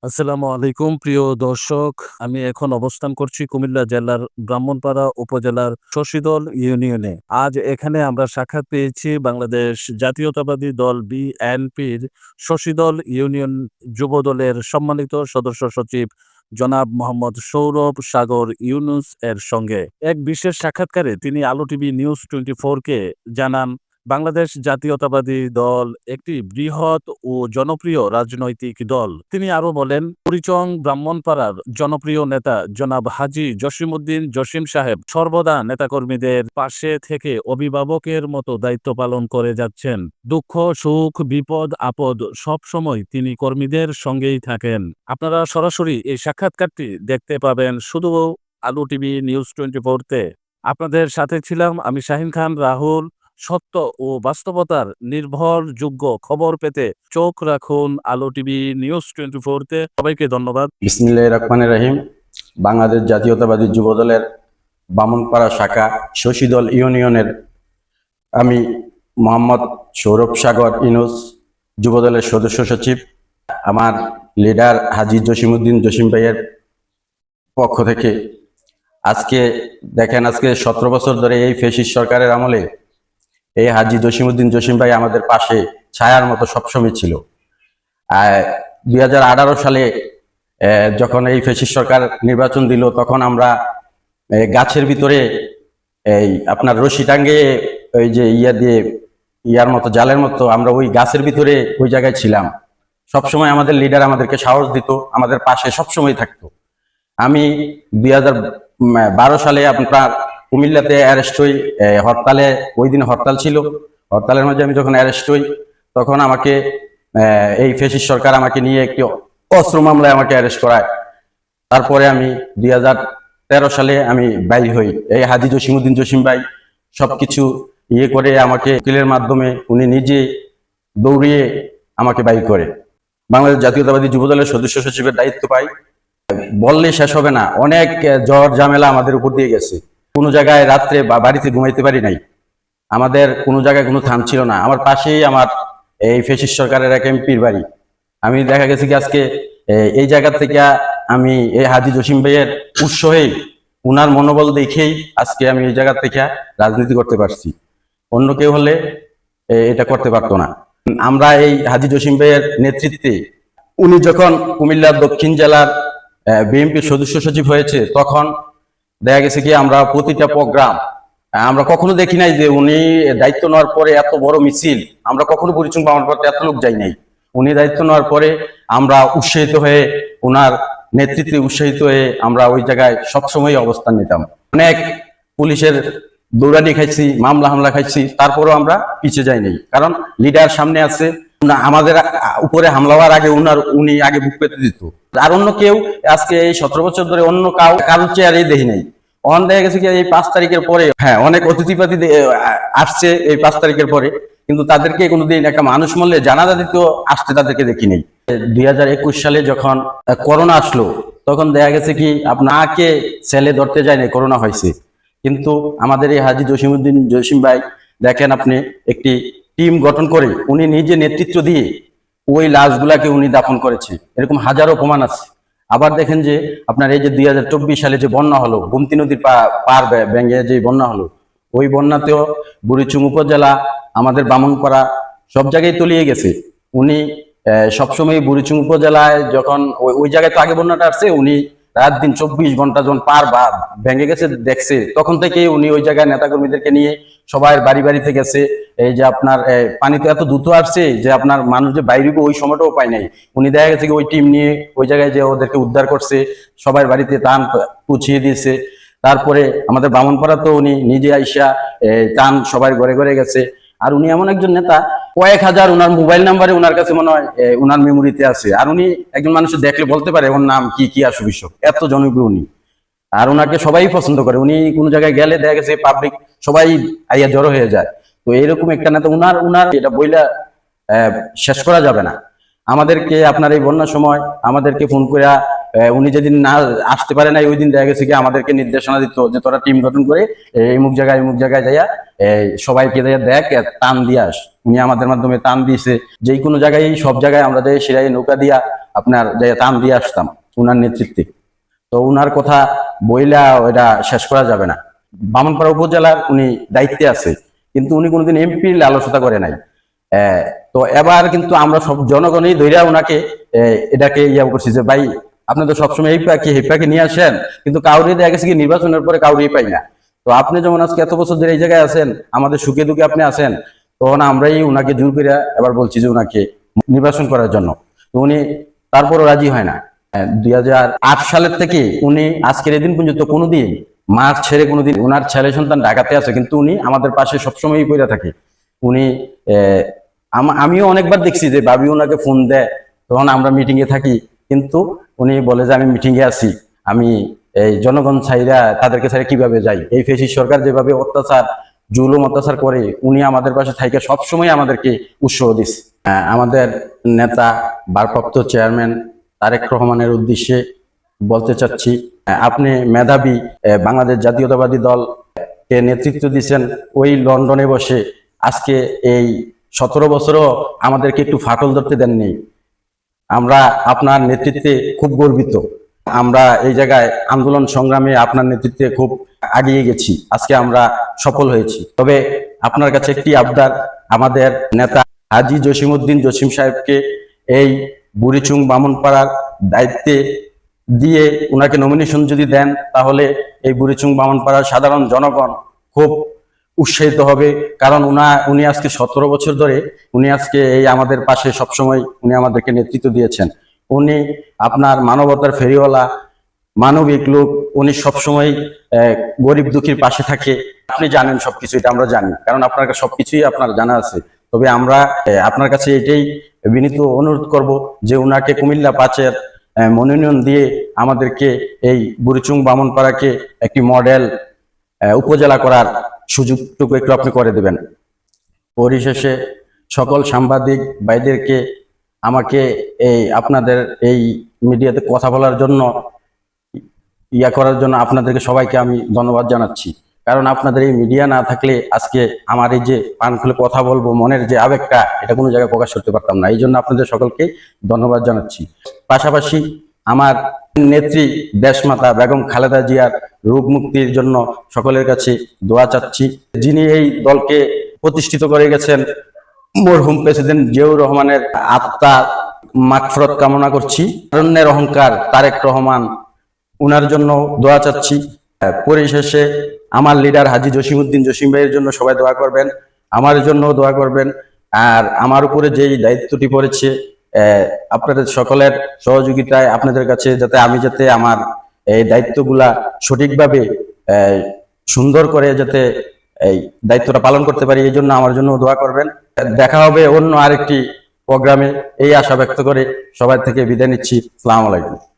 আসসালামু আলাইকুম প্রিয় দর্শক। আমি এখন অবস্থান করছি কুমিল্লা জেলার ব্রাহ্মণপাড়া উপজেলার শশীদল ইউনিয়নে। আজ এখানে আমরা সাক্ষাৎ পেয়েছি বাংলাদেশ জাতীয়তাবাদী দল বিএনপির শশীদল ইউনিয়ন যুবদলের সম্মানিত সদস্য সচিব জনাব মোহাম্মদ সৌরভ সাগর ইউনুস এর সঙ্গে। এক বিশেষ সাক্ষাৎকারে তিনি আলো টিভি নিউজ 24-কে জানান, বাংলাদেশ জাতীয়তাবাদী দল একটি বৃহৎ ও জনপ্রিয় রাজনৈতিক দল। তিনি আরো বলেন, কুড়িচং ব্রাহ্মণপাড়ার জনপ্রিয় নেতা জনাব হাজী জসিমউদ্দিন জসিম সাহেব সর্বদা নেতাকর্মীদের পাশে থেকে অভিভাবকের মতো দায়িত্ব পালন করে যাচ্ছেন। দুঃখ সুখ বিপদ আপদ সব সময় তিনি কর্মীদের সঙ্গেই থাকেন। আপনারা সরাসরি এই সাক্ষাৎকারটি দেখতে পাবেন শুধু আলো টিভি নিউজ 24-তে। আপনাদের সাথে ছিলাম আমি শাহিন খান রাহুল। সত্য ও বাস্তবতার নির্ভরযোগ্য খবর পেতে চোখ রাখুন আলো টিভি নিউজ 24-তে। সবাইকে ধন্যবাদ। বিসমিল্লাহির রহমানির রহিম। বাংলাদেশ জাতীয়তাবাদী যুবদলের বামনপাড়া শাখা শশীদল ইউনিয়নের আমি মোহাম্মদ সৌরভ সাগর ইউনুস, যুবদলের সদস্য সচিব। আমার লিডার হাজী জসিমউদ্দিন জসিম ভাইয়ের পক্ষ থেকে আজকে দেখেন, আজকে 17 বছর ধরে এই ফ্যাসিস্ট সরকারের আমলে এই হাজী জসিমউদ্দিন জসিম ভাই আমাদের পাশে ছায়ার মতো সবসময় ছিল। 2018 সালে যখন এই ফ্যাসিস্ট সরকার নির্বাচন দিল, তখন আমরা গাছের ভিতরে এই আপনার রশি টাঙ্গে ওই যে ইয়ার মতো জালের মতো আমরা ওই গাছের ভিতরে ওই জায়গায় ছিলাম। সবসময় আমাদের লিডার আমাদেরকে সাহস দিত, আমাদের পাশে সবসময় থাকতো। আমি 2012 সালে আপনার কুমিল্লাতে অ্যারেস্ট হই, হরতালে, ওই দিন হরতাল ছিল। হরতালের মধ্যে আমি যখন অ্যারেস্ট হই, তখন আমাকে এই ফ্যাসিস্ট সরকার আমাকে নিয়ে একটি অস্ত্র মামলায় আমাকে অ্যারেস্ট করায়। তারপরে আমি 2013 সালে আমি বাইর হই। এই হাজী জসিমউদ্দিন জসিম ভাই সবকিছু করে আমাকে উকিলের মাধ্যমে উনি নিজে দৌড়িয়ে আমাকে বাইর করে বাংলাদেশ জাতীয়তাবাদী যুবদলের সদস্য সচিবের দায়িত্ব পাই। বললে শেষ হবে না, অনেক জ্বর ঝামেলা আমাদের উপর দিয়ে গেছে। কোনো জায়গায় রাত্রে বা বাড়িতে ঘুমাইতে পারি নাই, আমাদের কোনো জায়গায় কোনো থাম ছিল না। আমার পাশেই আমার এই ফ্যাসিস্ট সরকারের এক এমপির বাড়ি। আমি দেখা গেছে কি আজকে এই জায়গা থেকে আমি এই হাজী জসিম ভাইয়ের উৎসাহেই, উনার মনোবল দেখেই আজকে আমি এই জায়গা থেকে রাজনীতি করতে পারছি। অন্য কেউ হলে এটা করতে পারতো না। আমরা এই হাজী জসিম ভাইয়ের নেতৃত্বে উনি যখন কুমিল্লার দক্ষিণ জেলার বিএনপির সদস্য সচিব হয়েছে, তখন দেখা গেছে কি আমরা প্রতিটা প্রোগ্রাম আমরা কখনো দেখি নাই যে উনি দায়িত্ব নেওয়ার পরে এত বড় মিছিল আমরা কখনো পরিচয় পাওয়ার পর এত লোক যাই নাই। উনি দায়িত্ব নেওয়ার পরে আমরা উৎসাহিত হয়ে, ওনার নেতৃত্বে উৎসাহিত হয়ে আমরা ওই জায়গায় সবসময় অবস্থান নিতাম। অনেক পুলিশের দৌড়ানি খাইছি, মামলা হামলা খাইছি, তারপরেও আমরা পিছিয়ে যাইনি, কারণ লিডার সামনে আছে। আমাদের উপরে হামলা হওয়ার আগে উনি আগে বুক পেতে দিত। আর অন্য কেউ আজকে এই 17 বছর ধরে অন্য কারোর চেয়ারেই দেখি নাই। অন দেখা গেছে কি এই 5 তারিখের পরে, হ্যাঁ, অনেক অতিথিপাতি আসছে এই 5 তারিখের পরে, কিন্তু তাদেরকে কোনোদিন একটা মানুষ মূল্যে জানাজা দিতেও আসতে তাদেরকে দেখি নেই। 2021 সালে যখন করোনা আসলো, তখন দেখা গেছে কি আপনাকে ছেলে ধরতে যায়নি, করোনা হয়েছে। কিন্তু আমাদের এই হাজী জসিমউদ্দিন জসিম ভাই দেখেন, আপনি একটি টিম গঠন করে উনি নিজে নেতৃত্ব দিয়ে ওই লাশগুলাকে উনি দাফন করেছে। এরকম হাজারো প্রমাণ আছে। আবার দেখেন যে আপনার এই যে 2024 সালে যে বন্যা হলো, গোমতী নদীর পার ভেঙে যে বন্যা হলো, ওই বন্যাতেও বুড়িচুং উপজেলা, আমাদের বামনপাড়া সব জায়গায় তলিয়ে গেছে। উনি সবসময় বুড়িচুং উপজেলায় যখন ওই জায়গায় তো আগে বন্যাটা আসছে, উনি রাত দিন 24 ঘন্টা যখন পার বা ভেঙে গেছে দেখছে, তখন থেকে উনি ওই জায়গায় নেতাকর্মীদেরকে নিয়ে সবাই বাড়ি বাড়িতে গেছে। এই যে আপনার পানি তো এত দ্রুত আসছে যে আপনার মানুষ যে বাইরে ওই সময়টাও পায় নাই। উনি দেখা গেছে ওই টিম নিয়ে ওই জায়গায় যে ওদেরকে উদ্ধার করছে, সবার বাড়িতে ত্রাণ পৌঁছিয়ে দিয়েছে। তারপরে আমাদের বামনপাড়া তো উনি নিজে আইসা ত্রাণ সবার ঘরে ঘরে গেছে। আর উনি এমন একজন নেতা, কয়েক হাজার উনার মোবাইল নাম্বারে উনার কাছে মনে হয় উনার মেমোরিতে আছে। আর উনি একজন মানুষ দেখলে বলতে পারে ওর নাম কি কি আসু বিষয়, এত জনপ্রিয় উনি। আর ওনাকে সবাই পছন্দ করে। উনি কোনো জায়গায় গেলে দেখা গেছে পাবলিক সবাই আইয়া জড়ো হয়ে যায়। তো এরকম একটা নেতা, উনার এটা বইলা শেষ করা যাবে না। আমাদেরকে আপনার এই বন্যার সময় আমাদেরকে ফোন করে উনি যেদিন না আসতে পারে নাই ওই দিন দেখা গেছে কি আমাদেরকে নির্দেশনা দিত যে তোরা টিম গঠন করে এই মুখ জায়গায় যাইয়া সবাইকে দেখ টান দিয়ে আস। উনি আমাদের মাধ্যমে টান দিয়েছে, যে কোনো জায়গায় সব জায়গায় আমরা যাই সিরাই নৌকা দিয়া আপনার যাই টান দিয়ে আসতাম উনার নেতৃত্বে। তো উনার কথা বইলা ওইটা শেষ করা যাবে না। ব্রাহ্মণপাড়া উপজেলার উনি দায়িত্বে আছে, কিন্তু উনি কোনোদিন এমপির লালসতা করে নাই। তো এবার কিন্তু আমরা সব জনগণই ধৈর্য ওনাকে এটাকে ইয়া করছি যে ভাই আপনি তো সবসময় এই পাকে নিয়ে আসেন, কিন্তু কাউরি দেখা গেছে কি নির্বাচনের পরে কাউরি পাই না। তো আপনি যেমন আজকে এত বছর ধরে এই জায়গায় আছেন, আমাদের সুখে দুঃখে আপনি আছেন, তখন আমরাই উনাকে জোর করে এবার বলছি যে উনাকে নির্বাচন করার জন্য। তো উনি তারপরও রাজি হয় না। 2008 সালের থেকে উনি আজকের এদিন পর্যন্ত কোনোদিন মাঠ ছেড়ে কোনোদিন, ওনার ছেলে সন্তান ঢাকাতে আছে কিন্তু উনি আমাদের পাশে সবসময়ই পড়ে থাকে। উনি আমিও অনেকবার দেখছি যে ভাবি ওনাকে ফোন দেয়, তখন আমরা মিটিং এ থাকি, কিন্তু উনি বলে যে আমি মিটিং এ আছি, আমি এই জনগণ ছাইরা তাদেরকে ছাইরা কিভাবে যাই। এই ফেসিস্ট সরকার যেভাবে অত্যাচার জুলুম অত্যাচার করে, উনি আমাদের পাশে থাইকে সবসময় আমাদেরকে উৎসাহ দিচ্ছে। আমাদের নেতা ভারপ্রাপ্ত চেয়ারম্যান তারেক রহমানের উদ্দেশ্যে বলতে চাচ্ছি, আপনি মেধাবী, বাংলাদেশ জাতীয়তাবাদী দল কে নেতৃত্ব দিচ্ছেন ওই লন্ডনে বসে, আজকে এই 17 বছরও আমাদেরকে একটু ফাটল ধরতে দেননি। আমরা আপনার নেতৃত্বে খুব গর্বিত। আমরা এই জায়গায় আন্দোলন সংগ্রামে আপনার নেতৃত্বে খুব এগিয়ে গেছি, আজকে আমরা সফল হয়েছি। তবে আপনার কাছে একটি আবদার, আমাদের নেতা হাজী জসিমউদ্দিন জসিম সাহেবকে এই বুড়িচুং ব্রাহ্মণপাড়ার দায়িত্বে দিয়ে ওনাকে নমিনেশন যদি দেন, তাহলে এই বুড়িচুং ব্রাহ্মণপাড়ার সাধারণ জনগণ খুব উৎসাহিত হবে। কারণ উনি আজকে 17 বছর ধরে উনি আজকে এই আমাদের পাশে সবসময় উনি আমাদেরকে নেতৃত্ব দিয়েছেন। উনি আপনার মানবতার ফেরিওয়ালা, মানবিক লোক। উনি সবসময় গরিব দুঃখীর পাশে থাকে। আপনি জানেন সবকিছু, এটা আমরা জানি, কারণ আপনার কাছে সবকিছুই আপনার জানা আছে। তবে আমরা আপনার কাছে এটাই বিনীত অনুরোধ করব যে উনাকে কুমিল্লা 5-এর মনোনয়ন দিয়ে আমাদেরকে এই বুড়িচুং ব্রাহ্মণপাড়াকে একটি মডেল উপজেলা করার সুযোগটুকু একটু আপনি করে দেবেন। পরিশেষে সকল সাংবাদিক ভাইদেরকে আমাকে এই আপনাদের এই মিডিয়াতে কথা বলার জন্য করার জন্য আপনাদেরকে সবাইকে আমি ধন্যবাদ জানাচ্ছি। কারণ আপনাদের এই মিডিয়া না থাকলে আজকে আমার এই যে পান খুলে কথা বলবো, মনের যে আবেগটা, এটা কোনো জায়গায় প্রকাশ করতে পারতাম না। এই জন্য আপনাদের সকলকে ধন্যবাদ জানাচ্ছি। পাশাপাশি আমার নেত্রী দেশমাতা বেগম খালেদা জিয়ার রোগ মুক্তির জন্য সকলের কাছে দোয়া চাচ্ছি। যিনি এই দলকে প্রতিষ্ঠিত করে গেছেন, মরহুম প্রেসিডেন্ট জিয়াউর রহমানের আত্মার মাগফিরাত কামনা করছি। তারুণ্যের অহংকার তারেক রহমান, উনার জন্য দোয়া চাচ্ছি। পরিশেষে আমার লিডার হাজী জসিমউদ্দিন জসিম ভাইয়ের জন্য সবাই দোয়া করবেন, আমার জন্য দোয়া করবেন। আর আমার উপরে যেই দায়িত্বটি পড়েছে, আপনাদের সকলের সহযোগিতায় আপনাদের কাছে যাতে আমার এই দায়িত্বগুলা সঠিকভাবে সুন্দর করে যাতে এই দায়িত্বটা পালন করতে পারি, এই জন্য আমার জন্য দোয়া করবেন। দেখা হবে অন্য আরেকটি প্রোগ্রামে, এই আশা ব্যক্ত করে সবাই থেকে বিদায় নিচ্ছি। আসসালামু আলাইকুম।